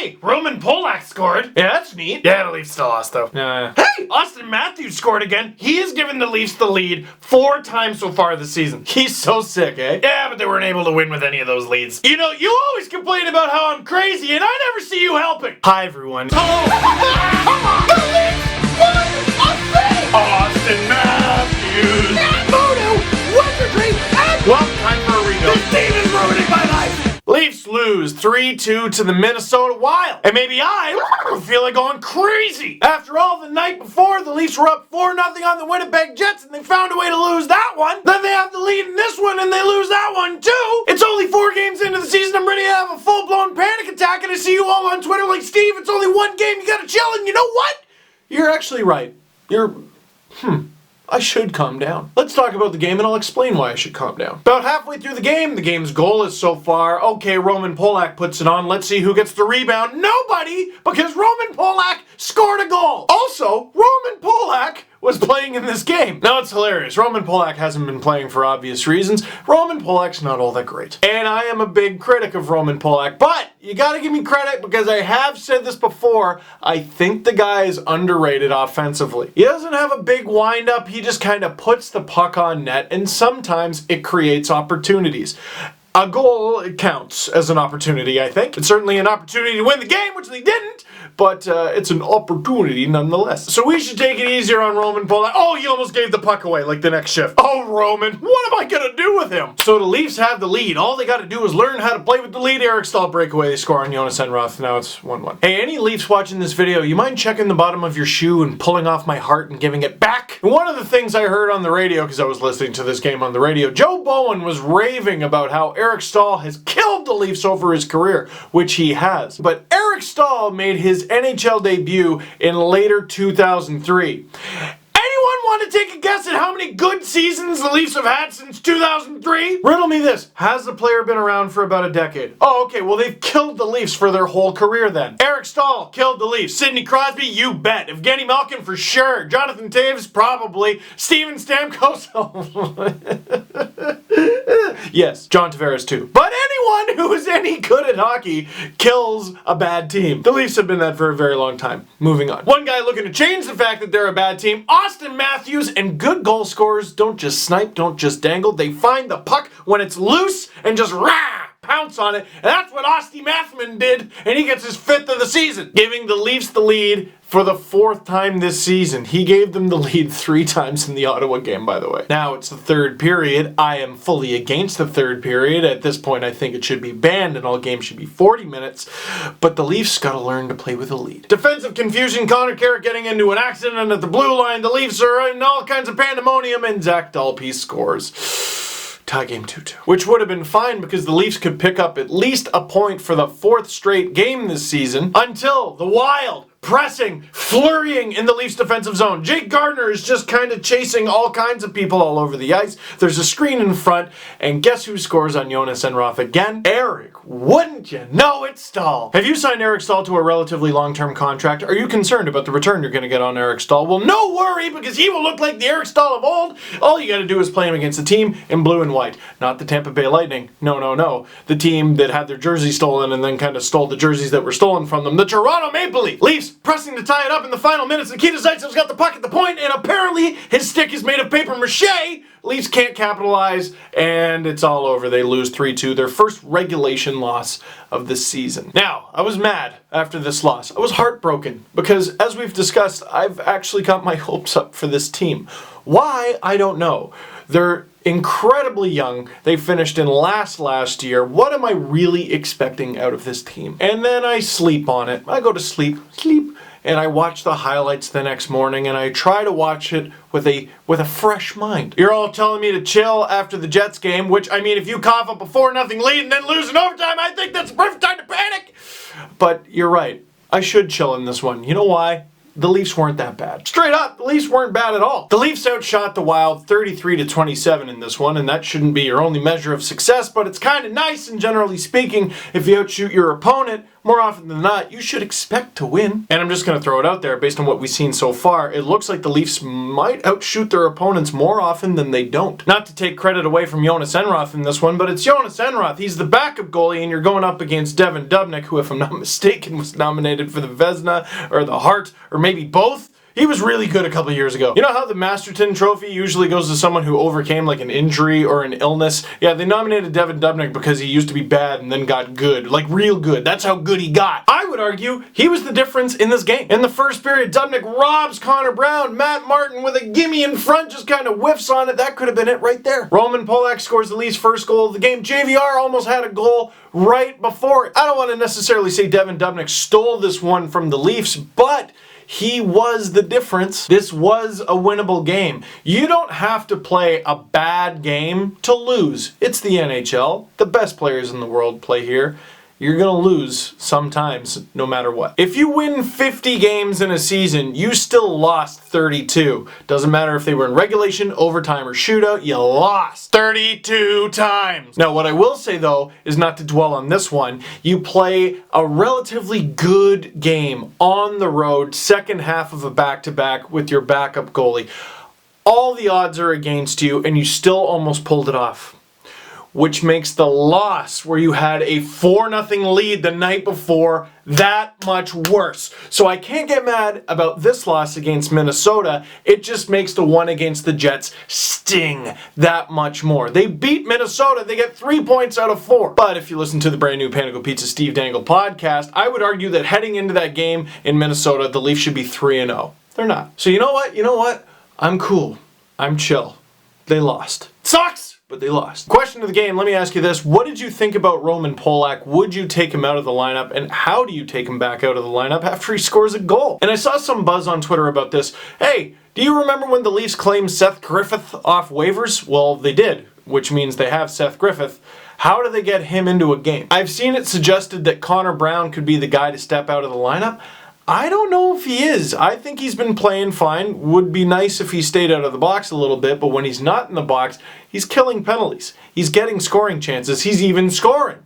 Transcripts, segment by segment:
Hey, Roman Polak scored. Yeah, that's neat. Yeah, the Leafs still lost, though. Hey, Austin Matthews scored again. He has given the Leafs the lead 4 times so far this season. He's so sick, eh? Yeah, but they weren't able to win with any of those leads. You know, you always complain about how I'm crazy, and I never see you helping. Hi, everyone. Hello. Come on. The Leafs won a thing. Austin Matthews. Wizardry. Well, time for a rebuild. This team is ruining my life. Leafs lose 3-2 to the Minnesota Wild. And maybe I feel like going crazy. After all, the night before, the Leafs were up 4-0 on the Winnipeg Jets, and they found a way to lose that one. Then they have the lead in this one, and they lose that one too. It's only 4 games into the season. I'm ready to have a full-blown panic attack, and I see you all on Twitter like, Steve, it's only 1 game. You gotta chill, and you know what? You're actually right. I should calm down. Let's talk about the game and I'll explain why I should calm down. About halfway through the game's goal is so far, okay, Roman Polak puts it on, let's see who gets the rebound. Nobody, because Roman Polak scored a goal. Also, Roman Polak was playing in this game. Now it's hilarious. Roman Polak hasn't been playing for obvious reasons. Roman Polak's not all that great. And I am a big critic of Roman Polak, but you gotta give me credit because I have said this before. I think the guy is underrated offensively. He doesn't have a big wind-up. He just kind of puts the puck on net, and sometimes it creates opportunities. A goal counts as an opportunity, I think. It's certainly an opportunity to win the game, which they didn't, but it's an opportunity nonetheless. So we should take it easier on Roman Polak. Oh, he almost gave the puck away like the next shift. Oh, Roman, what am I gonna do with him? So the Leafs have the lead. All they gotta do is learn how to play with the lead. Eric Staal'd breakaway. They score on Jonas Enroth. Now it's 1-1. Hey, any Leafs watching this video, you mind checking the bottom of your shoe and pulling off my heart and giving it back? And one of the things I heard on the radio, because I was listening to this game on the radio, Joe Bowen was raving about how Eric Staal has killed the Leafs over his career, which he has. But Eric Staal made his NHL debut in later 2003. Anyone want to take a guess at how many good seasons the Leafs have had since 2003? Riddle me this. Has the player been around for about a decade? Oh, okay, well they've killed the Leafs for their whole career then. Eric Staal killed the Leafs. Sidney Crosby, you bet. Evgeny Malkin for sure. Jonathan Toews, probably. Steven Stamkos, yes, John Tavares too. But anyone who is any good at hockey kills a bad team. The Leafs have been that for a very long time. Moving on. One guy looking to change the fact that they're a bad team, Austin Matthews, and good goal scorers don't just snipe, don't just dangle. They find the puck when it's loose and just pounce on it. And that's what Austin Matthews did, and he gets his 5th of the season, giving the Leafs the lead for the 4th time this season. He gave them the lead 3 times in the Ottawa game, by the way. Now it's the 3rd period. I am fully against the 3rd period. At this point, I think it should be banned and all games should be 40 minutes. But the Leafs gotta learn to play with a lead. Defensive confusion, Connor Carrick getting into an accident at the blue line. The Leafs are in all kinds of pandemonium, and Zach Dalpe scores. Tie game 2-2. Which would have been fine because the Leafs could pick up at least a point for the 4th straight game this season until the Wild pressing, flurrying in the Leafs defensive zone. Jake Gardiner is just kind of chasing all kinds of people all over the ice. There's a screen in front, and guess who scores on Jonas Enroth again? Eric, wouldn't you know it's Staal. Have you signed Eric Staal to a relatively long-term contract? Are you concerned about the return you're going to get on Eric Staal? Well, no worry, because he will look like the Eric Staal of old. All you got to do is play him against a team in blue and white. Not the Tampa Bay Lightning. No. The team that had their jersey stolen and then kind of stole the jerseys that were stolen from them. The Toronto Maple Leafs. Leafs pressing to tie it up in the final minutes. Nikita Zaitsev's got the puck at the point, and apparently his stick is made of paper mache. Leafs can't capitalize, and it's all over. They lose 3-2, their first regulation loss of the season. Now, I was mad after this loss. I was heartbroken because, as we've discussed, I've actually got my hopes up for this team. Why? I don't know. They're incredibly young. They finished in last year. What am I really expecting out of this team? And then I sleep on it. I go to sleep, and I watch the highlights the next morning, and I try to watch it with a fresh mind. You're all telling me to chill after the Jets game, which, I mean, if you cough up a 4-0 lead and then lose in overtime, I think that's the perfect time to panic. But you're right. I should chill in this one. You know why? The Leafs weren't that bad. Straight up, the Leafs weren't bad at all. The Leafs outshot the Wild 33-27 in this one, and that shouldn't be your only measure of success, but it's kind of nice, and generally speaking, if you outshoot your opponent, more often than not, you should expect to win. And I'm just going to throw it out there, based on what we've seen so far, it looks like the Leafs might outshoot their opponents more often than they don't. Not to take credit away from Jonas Enroth in this one, but it's Jonas Enroth. He's the backup goalie, and you're going up against Devan Dubnyk, who, if I'm not mistaken, was nominated for the Vezina, or the Hart, or maybe both. He was really good a couple years ago. You know how the Masterton Trophy usually goes to someone who overcame like an injury or an illness? Yeah, they nominated Devan Dubnyk because he used to be bad and then got good. Like real good. That's how good he got. I would argue he was the difference in this game. In the first period, Dubnyk robs Connor Brown. Matt Martin with a gimme in front just kind of whiffs on it. That could have been it right there. Roman Polak scores the Leafs' first goal of the game. JVR almost had a goal right before it. I don't want to necessarily say Devan Dubnyk stole this one from the Leafs, but he was the difference. This was a winnable game. You don't have to play a bad game to lose. It's the NHL. The best players in the world play here. You're gonna lose sometimes, no matter what. If you win 50 games in a season, you still lost 32. Doesn't matter if they were in regulation, overtime, or shootout, you lost 32 times. Now, what I will say, though, is not to dwell on this one. You play a relatively good game on the road, second half of a back-to-back with your backup goalie. All the odds are against you, and you still almost pulled it off, which makes the loss where you had a 4-0 lead the night before that much worse. So I can't get mad about this loss against Minnesota. It just makes the one against the Jets sting that much more. They beat Minnesota. They get 3 points out of 4. But if you listen to the brand new Panago Pizza Steve Dangle podcast, I would argue that heading into that game in Minnesota, the Leafs should be 3-0. They're not. So you know what? You know what? I'm cool. I'm chill. They lost. Sucks! But they lost. Question of the game, let me ask you this. What did you think about Roman Polak? Would you take him out of the lineup? And how do you take him back out of the lineup after he scores a goal? And I saw some buzz on Twitter about this. Hey, do you remember when the Leafs claimed Seth Griffith off waivers? Well, they did, which means they have Seth Griffith. How do they get him into a game? I've seen it suggested that Connor Brown could be the guy to step out of the lineup. I don't know if he is. I think he's been playing fine. Would be nice if he stayed out of the box a little bit, but when he's not in the box, he's killing penalties. He's getting scoring chances. He's even scoring.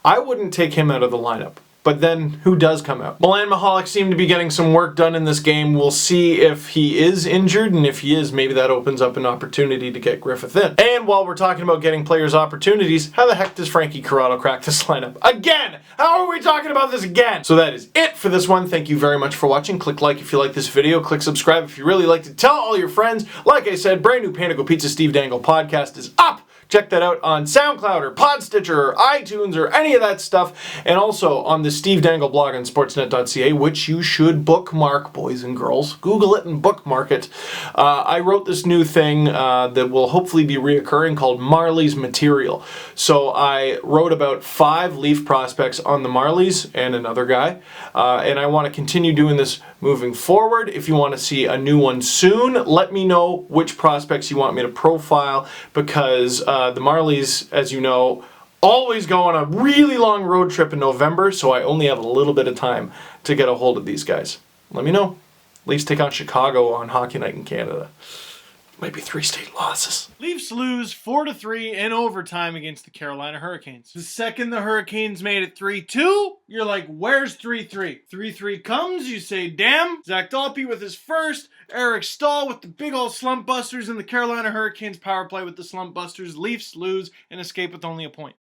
I wouldn't take him out of the lineup. But then, who does come out? Milan Michalek seemed to be getting some work done in this game. We'll see if he is injured, and if he is, maybe that opens up an opportunity to get Griffith in. And while we're talking about getting players opportunities, how the heck does Frankie Corrado crack this lineup? Again! How are we talking about this again? So that is it for this one. Thank you very much for watching. Click like if you like this video. Click subscribe if you really liked it. Tell all your friends. Like I said, brand new Panago Pizza Steve Dangle podcast is up. Check that out on SoundCloud or Podstitcher or iTunes or any of that stuff. And also on the Steve Dangle blog on sportsnet.ca, which you should bookmark, boys and girls. Google it and bookmark it. I wrote this new thing that will hopefully be reoccurring called Marlies Material. So I wrote about 5 Leaf prospects on the Marlies and another guy. And I want to continue doing this moving forward. If you want to see a new one soon, let me know which prospects you want me to profile, because the Marlies, as you know, always go on a really long road trip in November, so I only have a little bit of time to get a hold of these guys. Let me know. Leafs take on Chicago on Hockey Night in Canada. Might be 3 straight losses. Leafs lose 4-3 in overtime against the Carolina Hurricanes. The second the Hurricanes made it 3-2, you're like, where's 3-3? 3-3 comes, you say, damn. Zach Dalpe with his first, Eric Staal with the big old slump busters, and the Carolina Hurricanes power play with the slump busters. Leafs lose and escape with only a point.